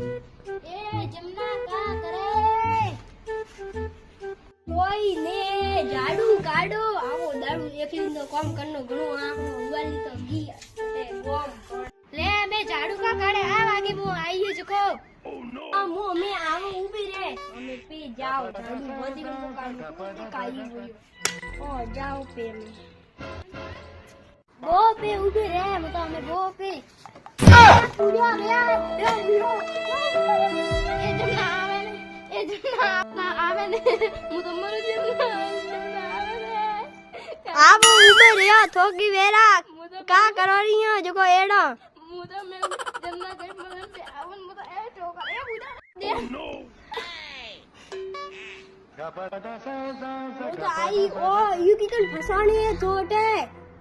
ए जमना का करे कोई ने झाड़ू काढो आवो दारू एकली तो काम करनो घणो आखनो उवाली तो गी ए गोम ले मैं झाड़ू का काढे आ वागे मु आईयो जको आ मु मैं आवो ऊभी रे અમે પે જાઓ झाड़ू બધી નો કાઢો કાઈ બોલ્યો ओ जाओ पे में बो पे ऊभी रे मैं तो हमें बो पे पूरा गया ए जमना आवे ने ए जमना ना आवे ने मु तो मर जमना आवे ने आप ऊबे रे थोकी वेरा का करो रही हो जको एडो मु तो मैं जमना के मतलब से आवन मु तो ए ठोका ए बुदा दे तो आई ओ यू की कन फसाने छोटे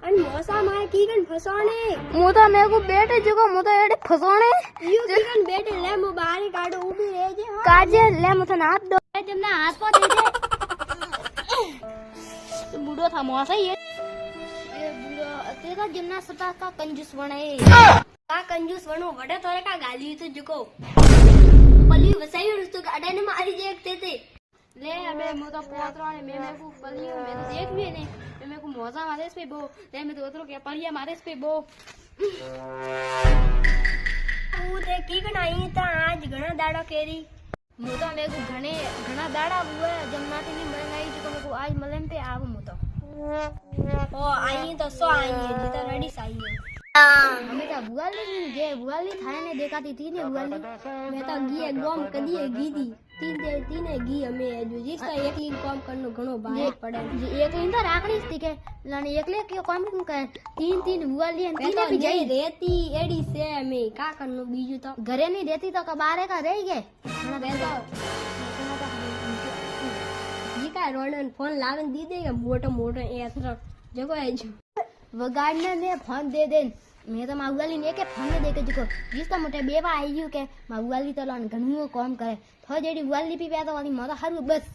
अन मौसा मारे की कन फसाने मु तो मेरे को बेटे जको मु तो एडे फसाने यू की कन बेटे ले मु बाहर काढो ऊबी रह जे काजे ले मु तो हाथ दो जमना हाथ को दे दे तो बूढ़ो था मौसा ये बूढ़ो तेरा जमना सता का कंजूस बने का कंजूस बनो वडे तोरे का गाली तो जको पली वसाई तो गाडे ने मारी देखते थे ले अबे मु तो पोतरो ने मेरे को पलियो में तो देख भी ने मेरे को मौजा मारे पे बो ले मैं तो उतरो के पलिया मारे पे बो ऊ ते की गणाई ता आज घणा दाड़ा केरी मु तो मेरे को घणा दाड़ा हुआ जमनाती नहीं बनाई जो मेरे को आज मलम पे आव मु तो ओ आई तो सो आई है तो रेडी साई है हमें तो बुआली थाने ने देखाती थी ने बुआली मैं तो गी गोम कदी गी दी तीन गी हमें जो जिसका एकली काम करनो घणो भारी पड़े एकली तो राखड़ी थी के लाने एकले के काम कर तीन बुआली है तीने भी जाई रहती एडी से हमें का करनो बीजू तो घरे नहीं रहती तो कबारे का रह गए ना बेटा जी का रोडन फोन लावन दी दे मोटो ऐसा जको है जो वगाड़ने ने फोन दे दे मैं तो माउवाली ने के फोन में देके जको जिसका मोटे बेवा आई गयो के माउवाली तो लान घणो काम करे थो जेडी वाली पी पे तो वाली माता हारू बस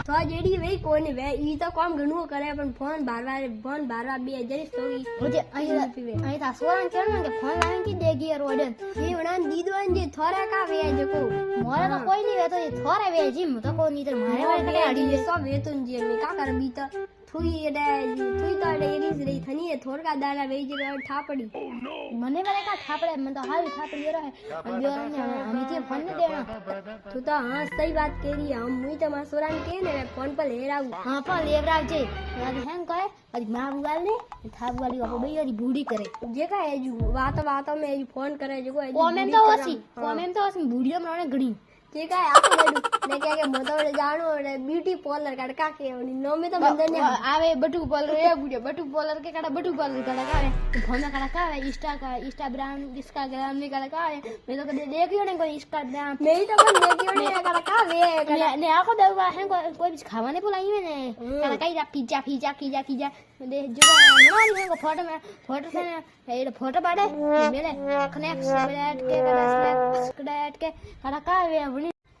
थो जेडी वे कोने वे ई तो काम घणो करे पण फोन बारवा बे जरी सोगी मुझे आई ता सोरन केन के फोन लाइन की देगी रोडन ये उड़ान दीदोन जे थोरा का वे जको मोरे तो कोई नहीं वे तो ये थोरा वे जी मु तो को नी तो मारे वाले के आड़ी ये सब वेतन जे में का कर बी तो थुई तो एरीज रही थनी है थोड़ का दाना वेज ठापड़ी मने वाले का ठापड़े मन तो हाल ठापड़ी रहे हम इते फोन में देना तू तो हां सही बात कह रही है हम मुई तो मासुरान के ने फोन पर लेराऊ हां पर लेराव जे याद हैंग कहे अज मां बुआल ने थाब वाली को बेयरी बूढ़ी करे जे का है जो बात में फोन करे जो कमेंट तो ओसी बूढ़ियो में घणी ठीक है आप ने क्या के मोदोड़े जानो रे ब्यूटी पार्लर कड़का के नो में तो बंदर ने आवे बटू पार्लर रे बुढ़िया बटू पार्लर के कड़ा बटू पार्लर कड़का रे फोन में कड़का है इंस्टाग्राम में कड़का है मैं तो कदे देखियो ने कोई इंस्टाग्राम मैं तो कदे देखियो ने कड़का वे ने आको देवा है कोई भी खावाने बुलाई में ने कड़का ही पिज्जा दे जो हमारी है फोटो से ये फोटो बाड़े मेले कनेक्ट के कड़का वे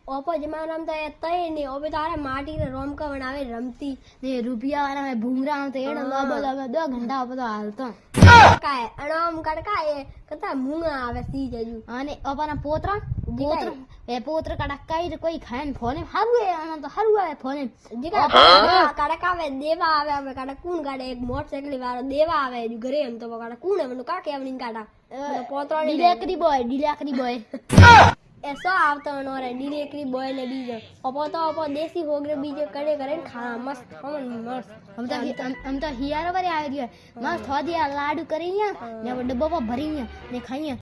ओपो जमाना में तो तय नहीं ओबे तारे माटी रे रोम का बनावे रमती ने रुपया वाला में भूंगरा में तो एड़ लो 2 घंटा ओपो तो हालतो का है अणोम कड़का है कता मूंगा आवे सी जजू आने ओपना पोत्र कड़का ही कोई खान फोन हारू है आना तो हारू है फोन जिका कड़का वे देवा आवे कड़कून गाड़े एक मोटरसाइकिल वाला देवा आवे घरे हम तो कड़कून है मनु का के आवनी काटा तो पोत्रो डिलेकरी बॉय ऐसा आवतो नो रे डिलेकरी बॉय ने बीजो ओपो तो देसी होगरे बीजो करे खा मस्त हम तो हियारो वाले आ गयो मस्त हो दिया लाडू करिया ने डब्बो भरिया ने खाइया